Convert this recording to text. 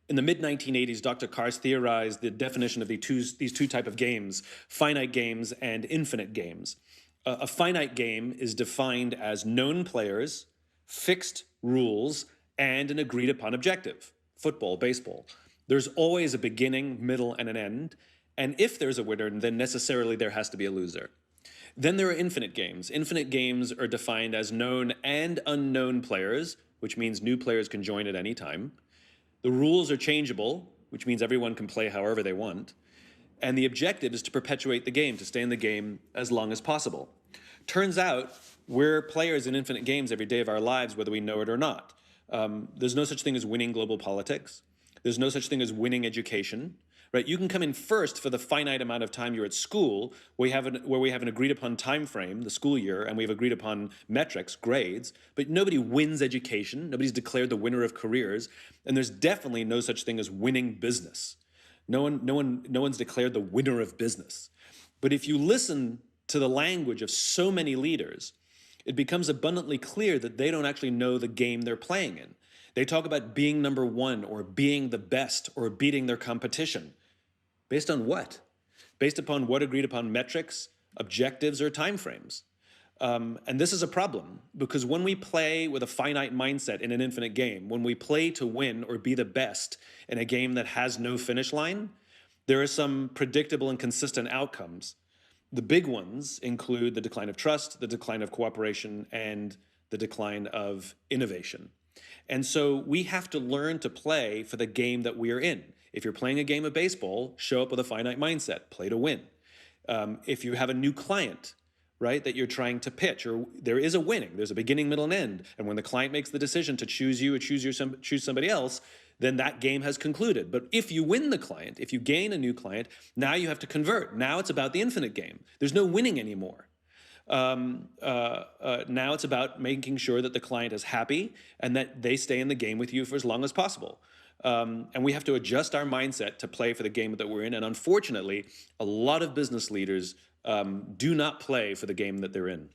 In the mid-1980s, Dr. Kars theorized the definition of these two types of games, finite games and infinite games. A finite game is defined as known players, fixed rules, and an agreed upon objective. Football, baseball. There's always a beginning, middle, and an end. And if there's a winner, then necessarily there has to be a loser. Then there are infinite games. Infinite games are defined as known and unknown players, which means new players can join at any time. The rules are changeable, which means everyone can play however they want. And the objective is to perpetuate the game, to stay in the game as long as possible. Turns out we're players in infinite games every day of our lives, whether we know it or not. There's no such thing as winning global politics. There's no such thing as winning education. Right? You can come in first for the finite amount of time you're at school, where we have an agreed upon time frame, the school year, and we have agreed upon metrics, grades, but nobody wins education. Nobody's declared the winner of careers, and there's definitely no such thing as winning business. No one's declared the winner of business. But if you listen to the language of so many leaders, it becomes abundantly clear that they don't actually know the game they're playing in. They talk about being number one or being the best or beating their competition. Based on what? Based upon what agreed upon metrics, objectives, or timeframes. And this is a problem because when we play with a finite mindset in an infinite game, when we play to win or be the best in a game that has no finish line, there are some predictable and consistent outcomes. The big ones include the decline of trust, the decline of cooperation, and the decline of innovation. And so we have to learn to play for the game that we are in. If you're playing a game of baseball, show up with a finite mindset, play to win. If you have a new client, right, that you're trying to pitch, or there is a winning, there's a beginning, middle, and end. And when the client makes the decision to choose you or choose somebody else, then that game has concluded. But if you win the client, if you gain a new client, now you have to convert. Now it's about the infinite game. There's no winning anymore. Now it's about making sure that the client is happy and that they stay in the game with you for as long as possible. And we have to adjust our mindset to play for the game that we're in. And unfortunately, a lot of business leaders do not play for the game that they're in.